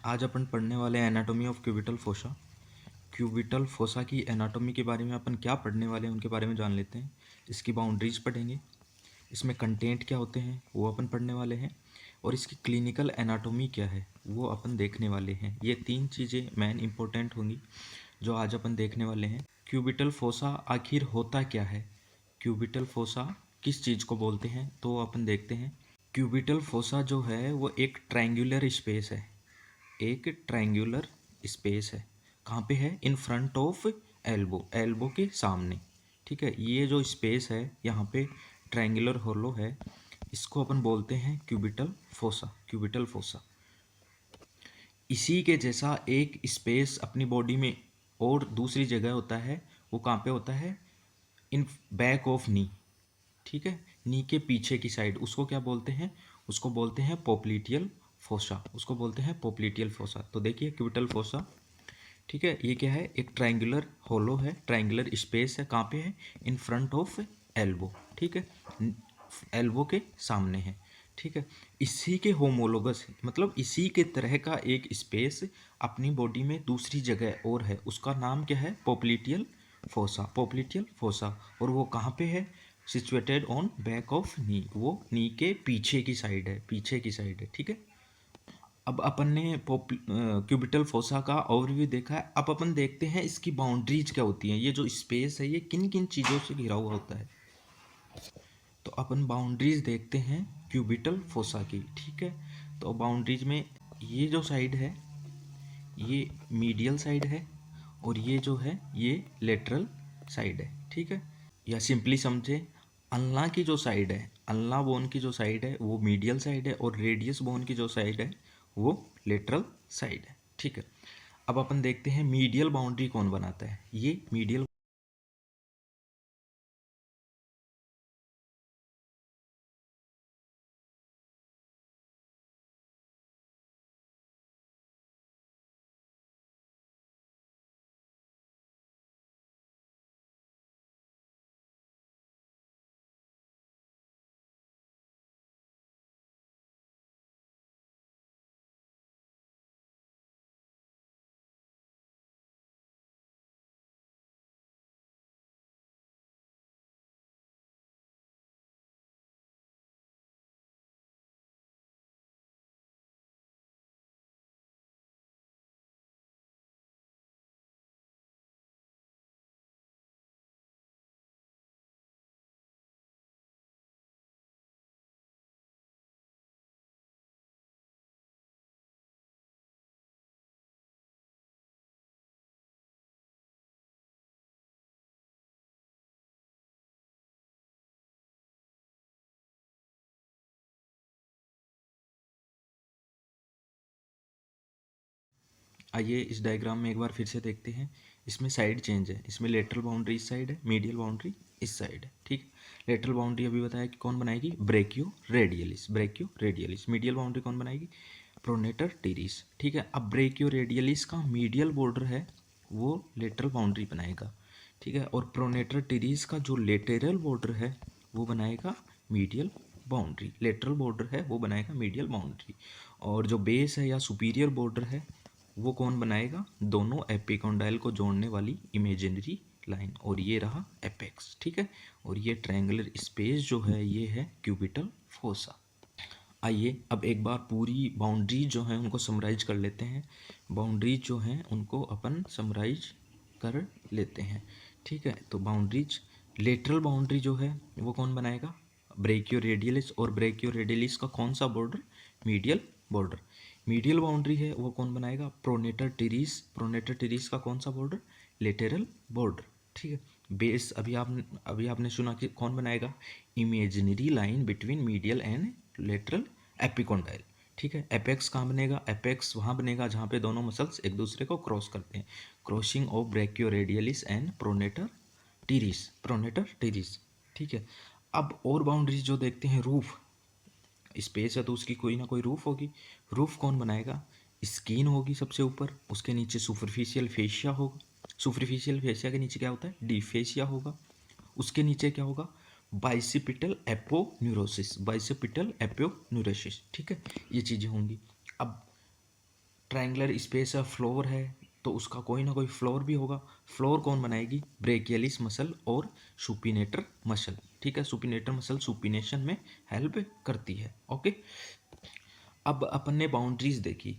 आज अपन पढ़ने वाले हैं anatomy of cubital fossa. Cubital fossa की एनाटॉमी के बारे में अपन क्या पढ़ने वाले हैं उनके बारे में जान लेते हैं। इसकी बाउंड्रीज पढ़ेंगे, इसमें कंटेंट क्या होते हैं वो अपन पढ़ने वाले हैं, और इसकी क्लिनिकल एनाटॉमी क्या है वो अपन देखने वाले हैं। ये तीन चीज़ें मेन इंपॉर्टेंट होंगी जो आज अपन देखने वाले हैं। क्यूबिटल फोसा आखिर होता क्या है, क्यूबिटल फोसा किस चीज़ को बोलते हैं, तो अपन देखते हैं। क्यूबिटल फोसा जो है वो एक ट्रायंगुलर स्पेस है, एक ट्रायंगुलर स्पेस है। कहाँ पे है? In front of elbow, elbow के सामने। ठीक है, ये जो स्पेस है यहाँ पे ट्रायंगुलर होलो है, इसको अपन बोलते हैं क्यूबिटल फोसा, क्यूबिटल फोसा। इसी के जैसा एक स्पेस अपनी बॉडी में और दूसरी जगह होता है, वो कहाँ पे होता है? इन बैक ऑफ नी। ठीक है, नी के पीछे की साइड, उसको क्या बोलते हैं? उसको बोलते हैं पोप्लिटियल फोसा, उसको बोलते हैं पोप्लिटियल फोसा। तो देखिए क्यूबिटल फोसा, ठीक है, ये क्या है? एक ट्रायंगुलर होलो है, ट्रायंगुलर स्पेस है। कहाँ पे है? In front of elbow. ठीक है, एल्बो के सामने है। ठीक है, इसी के होमोलोगस है, मतलब इसी के तरह का एक स्पेस अपनी बॉडी में दूसरी जगह और है, उसका नाम क्या है? Popliteal fossa, popliteal fossa. और वो कहाँ पे है? सिचुएटेड ऑन बैक ऑफ नी, वो नी के पीछे की साइड है, पीछे की साइड है। ठीक है, अब अपन ने क्यूबिटल फोसा का ओवरव्यू देखा है। अब अपन देखते हैं इसकी बाउंड्रीज क्या होती हैं, ये जो स्पेस है ये किन किन चीज़ों से घिरा हुआ होता है। तो अपन बाउंड्रीज देखते हैं क्यूबिटल फोसा की। ठीक है, तो बाउंड्रीज में ये जो साइड है ये मीडियल साइड है, और ये जो है ये लेटरल साइड है। ठीक है, या सिंपली समझे, अल्ना की जो साइड है, अल्ना बोन की जो साइड है वो मीडियल साइड है, और रेडियस बोन की जो साइड है वो लेटरल साइड है। ठीक है, अब अपन देखते हैं मीडियल बाउंड्री कौन बनाता है। ये मीडियल, आइए इस डायग्राम में एक बार फिर से देखते हैं। इसमें साइड चेंज है, इसमें लेटरल बाउंड्री इस साइड है, मीडियल बाउंड्री इस साइड है। ठीक है, लेटरल बाउंड्री अभी बताया कि कौन बनाएगी? ब्रेकियो रेडियलिस, ब्रेकियो रेडियलिस। मीडियल बाउंड्री कौन बनाएगी? Pronator teres. ठीक है, अब ब्रेकियो रेडियलिस का मीडियल बॉर्डर है वो लेटरल बाउंड्री बनाएगा। ठीक है, और प्रोनेटर टीरिस का जो लेटेरल बॉर्डर है वो बनाएगा मीडियल बाउंड्री, लेटरल बॉर्डर है वो बनाएगा मीडियल बाउंड्री। और जो बेस है या सुपीरियर बॉर्डर है वो कौन बनाएगा? दोनों एपिकोंडाइल को जोड़ने वाली इमेजिनरी लाइन, और ये रहा एपेक्स। ठीक है, और ये ट्रायंगुलर स्पेस जो है ये है क्यूबिटल फोसा। आइए अब एक बार पूरी बाउंड्रीज जो हैं उनको समराइज कर लेते हैं। बाउंड्रीज जो हैं उनको अपन समराइज कर लेते हैं। ठीक है, तो बाउंड्रीज, लेटरल बाउंड्री जो है वो कौन बनाएगा? ब्रेकियो रेडियलिस, और ब्रेकियो रेडियलिस का कौन सा border? Medial border. Medial boundary है वो कौन बनाएगा? प्रोनेटर टीरिस, प्रोनेटर टीरिस का कौन सा बॉर्डर? Lateral border. ठीक है, बेस अभी आपने सुना कि कौन बनाएगा? Imaginary line between medial and lateral epicondyle. ठीक है, एपेक्स कहाँ बनेगा? एपेक्स वहाँ बनेगा जहाँ पे दोनों मसल्स एक दूसरे को क्रॉस करते हैं, crossing of brachioradialis and pronator teres, pronator teres. ठीक है, अब और बाउंड्रीज जो देखते हैं, रूफ, स्पेस है तो उसकी कोई ना कोई रूफ होगी। रूफ कौन बनाएगा? स्किन होगी सबसे ऊपर, उसके नीचे सुपरफिशियल फेशिया होगा, सुपरफिशियल फेशिया के नीचे क्या होता है? डिफेशिया होगा, उसके नीचे क्या होगा? Bicipital aponeurosis, bicipital aponeurosis. ठीक है, ये चीज़ें होंगी। अब ट्रायंगुलर स्पेस है, फ्लोर है, तो उसका कोई ना कोई फ्लोर भी होगा। फ्लोर कौन बनाएगी? ब्रेकियलिस मसल और सुपिनेटर मसल। ठीक है, सुपिनेटर मसल सुपिनेशन में हेल्प करती है। ओके, अब अपन ने बाउंड्रीज देखी।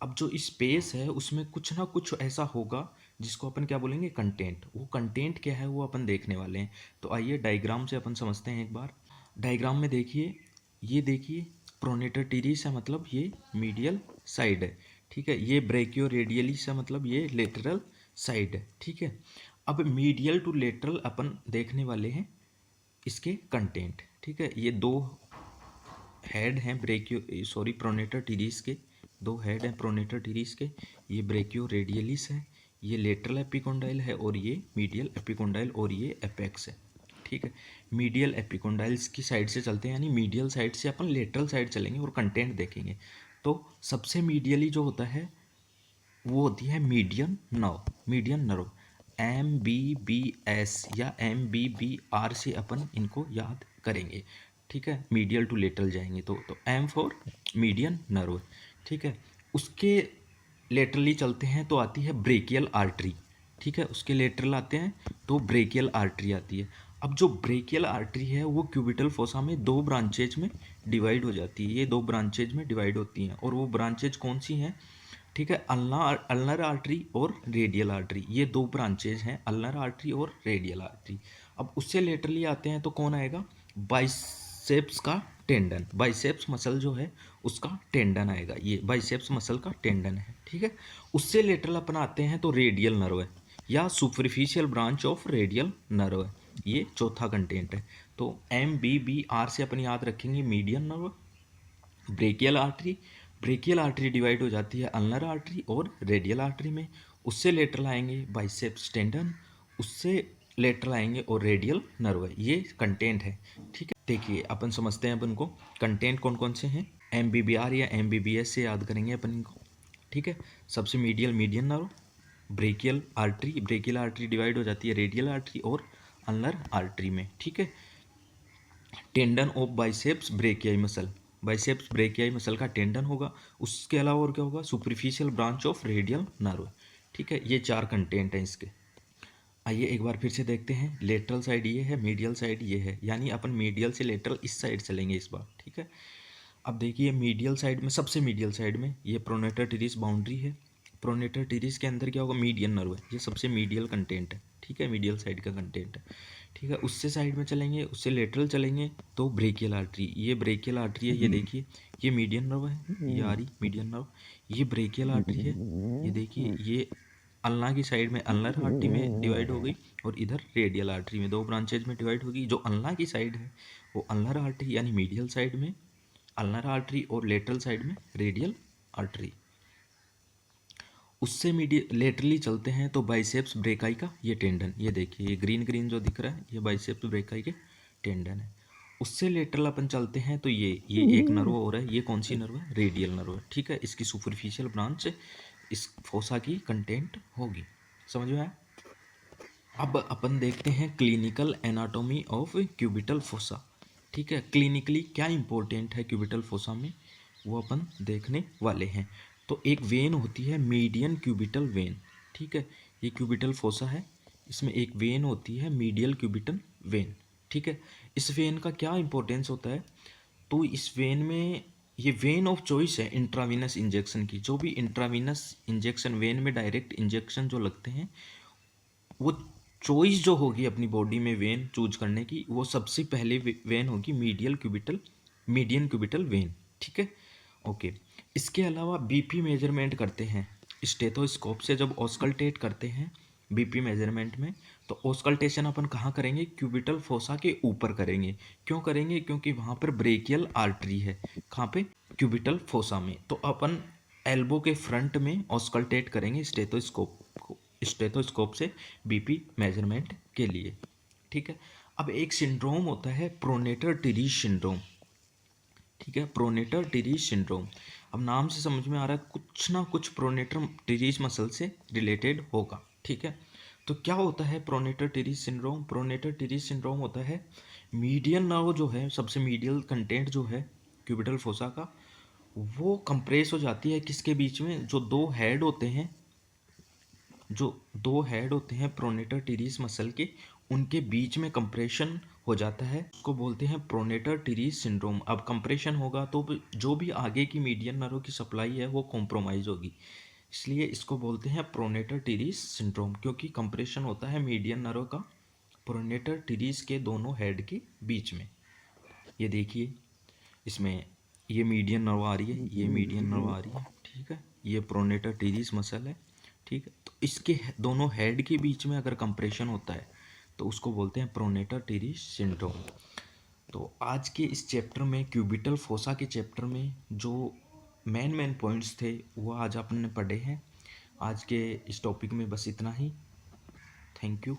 अब जो स्पेस है उसमें कुछ ना कुछ ऐसा होगा जिसको अपन क्या बोलेंगे? कंटेंट। वो कंटेंट क्या है वो अपन देखने वाले हैं। तो आइए डायग्राम से अपन समझते हैं एक बार। डायग्राम में देखिए, ये देखिए प्रोनेटर टीरिस है, मतलब ये मीडियल साइड है। ठीक है, ये ब्रेकियो रेडियलिस है, मतलब ये लेटरल साइड है। ठीक है, अब मीडियल टू लेटरल अपन देखने वाले हैं इसके कंटेंट। ठीक है, ये दो हेड हैं ब्रेकियो सॉरी प्रोनेटर टीरिस के, दो हेड हैं प्रोनेटर टीरिस के। ये ब्रेकियो रेडियलिस है, ये लेटरल एपिकोंडाइल है, और ये मीडियल एपिकोंडाइल, और ये एपेक्स है। ठीक है, मीडियल एपिकोंडाइल्स की साइड से चलते हैं, यानी मीडियल साइड से अपन लेटरल साइड चलेंगे और कंटेंट देखेंगे। तो सबसे मीडियली जो होता है वो होती है median nerve. Median nerve MBBS या MBBR से अपन इनको याद करेंगे। ठीक है, मीडियल टू लेटरल जाएंगे तो M फॉर मीडियन नर्व। ठीक है, उसके लेटरली चलते हैं तो आती है ब्रेकियल आर्टरी। ठीक है, उसके लेटरल आते हैं तो ब्रेकियल आर्टरी आती है। अब जो ब्रेकियल आर्टरी है वो क्यूबिटल फोसा में दो ब्रांचेज में डिवाइड हो जाती है। ये दो ब्रांचेज में डिवाइड होती हैं, और वो ब्रांचेज कौन सी हैं? ठीक है, अल्नर आर्टरी और रेडियल आर्टरी, ये दो ब्रांचेज हैं, अल्नर आर्टरी और रेडियल आर्टरी। अब उससे लेटरली आते हैं तो कौन आएगा? बाइसेप्स का टेंडन। बाइसेप्स मसल जो है उसका टेंडन आएगा, ये बाइसेप्स मसल का टेंडन है। ठीक है, उससे लेटरल अपन आते हैं तो रेडियल नर्व है, या superficial branch of radial nerve है, ये चौथा कंटेंट है। तो MBBR से अपन याद रखेंगे median nerve, brachial artery. Brachial artery divide हो जाती है अल्नर आर्टरी और रेडियल आर्टरी में। उससे लेटरल आएंगे बाइसेप्स टेंडन, उससे लेटरल आएंगे और रेडियल नर्व है, ये कंटेंट है। ठीक है, देखिए अपन समझते हैं अपन को कंटेंट कौन कौन से हैं। MBBR या MBBS से याद करेंगे अपन इनको। ठीक है, सबसे median nerve, brachial artery divide हो जाती है रेडियल आर्टरी और अल्नर आर्टरी में। ठीक है, tendon of biceps brachii muscle, biceps brachii muscle का टेंडन होगा। उसके अलावा और क्या होगा? Superficial branch of radial nerve. ठीक है, ये चार कंटेंट हैं इसके। आइए एक बार फिर से देखते हैं। लेटरल साइड ये है, मीडियल साइड ये है, यानी अपन मीडियल से लेटरल इस साइड चलेंगे इस बार। ठीक है, अब देखिए मीडियल साइड में, सबसे मीडियल साइड में ये प्रोनेटर टीरिस बाउंड्री है। प्रोनेटर टीरिस के अंदर क्या होगा? मीडियन नर्व है, ये सबसे मीडियल कंटेंट है। ठीक है, मीडियल साइड का कंटेंट है। ठीक है, उससे साइड में चलेंगे, उससे लेटरल चलेंगे तो ब्रेकियल आर्टरी, ये ब्रेकियल आर्टरी है, ये देखिए ये मीडियन नर्व है, ये आ रही मीडियन नर्व, ये ब्रेकियल आर्टरी है, ये देखिए ये अल्ना की साइड में अल्नर आर्टरी में डिवाइड हो गई, और इधर रेडियल आर्टरी में, दो ब्रांचेज में डिवाइड होगी। जो अल्ना की साइड है वो अल्नर आर्टरी यानी मीडियल साइड में अल्नर आर्टरी, और लेटरल साइड में रेडियल आर्टरी। उससे लेटरली चलते हैं तो बाइसेप्स ब्रेकाई का ये टेंडन, ये देखिए ये ग्रीन ग्रीन जो दिख रहा है ये बाइसेप्स ब्रेकाई के टेंडन है। उससे लेटरल अपन चलते हैं तो ये एक नर्व हो रहा है, ये कौन सी नर्व है? रेडियल नर्व है। ठीक है, इसकी सुपरफिशियल ब्रांच इस फोसा की कंटेंट होगी। समझ में आया? अब अपन देखते हैं clinical anatomy of cubital fossa. ठीक है, क्लिनिकली क्या इंपॉर्टेंट है क्यूबिटल फोसा में वो अपन देखने वाले हैं। तो एक वेन होती है मीडियन क्यूबिटल वेन। ठीक है, ये क्यूबिटल फोसा है, इसमें एक वेन होती है मीडियल क्यूबिटल वेन। ठीक है, इस वेन का क्या इंपॉर्टेंस होता है? तो इस वेन में, ये वेन ऑफ चॉइस है इंट्रावीनस इंजेक्शन की। जो भी इंट्रावीनस इंजेक्शन वेन में डायरेक्ट इंजेक्शन जो लगते हैं, वो चॉइस जो होगी अपनी बॉडी में वेन चूज करने की, वो सबसे पहले वेन होगी मीडियन क्यूबिटल वेन। ठीक है, ओके। इसके अलावा बीपी मेजरमेंट करते हैं स्टेथोस्कोप से, जब ऑस्कल्टेट करते हैं बीपी मेजरमेंट में, तो ऑस्कल्टेशन अपन कहाँ करेंगे? क्यूबिटल फोसा के ऊपर करेंगे। क्यों करेंगे? क्योंकि वहाँ पर ब्रेकियल आर्टरी है। कहाँ पे? क्यूबिटल फोसा में। तो अपन एल्बो के फ्रंट में ऑस्कल्टेट करेंगे स्टेथोस्कोप से बीपी मेजरमेंट के लिए। ठीक है, अब एक सिंड्रोम होता है प्रोनेटर टीरिस सिंड्रोम। ठीक है, प्रोनेटर टीरिस सिंड्रोम, अब नाम से समझ में आ रहा है कुछ ना कुछ प्रोनेटर टीरिस मसल से रिलेटेड होगा। ठीक है, तो क्या होता है pronator teres syndrome? Pronator teres syndrome होता है मीडियन नर्व जो है, सबसे मीडियल कंटेंट जो है क्यूबिटल फोसा का, वो कंप्रेस हो जाती है किसके बीच में, जो दो हेड होते हैं, जो दो हेड होते हैं प्रोनेटर टीरीज मसल के, उनके बीच में कंप्रेशन हो जाता है, उसको बोलते हैं प्रोनेटर टीरीज सिंड्रोम। अब कंप्रेशन होगा तो जो भी आगे की मीडियन नर्व की सप्लाई है वो कॉम्प्रोमाइज़ होगी, इसलिए इसको बोलते हैं प्रोनेटर टीरीज सिंड्रोम, क्योंकि कंप्रेशन होता है मीडियन नर्व का प्रोनेटर टीरीज के दोनों हेड के बीच में। ये देखिए, इसमें ये मीडियन नर्व आ रही है, ये मीडियन नर्व आ रही है, ठीक है, ये प्रोनेटर टीरीज मसल है, ठीक है। तो इसके दोनों हेड के बीच में अगर कंप्रेशन होता है तो उसको बोलते हैं प्रोनेटर टीरीज सिंड्रोम। तो आज के इस चैप्टर में, क्यूबिटल फोसा के चैप्टर में, जो मेन पॉइंट्स थे वो आज आपने पढ़े हैं। आज के इस टॉपिक में बस इतना ही। Thank you.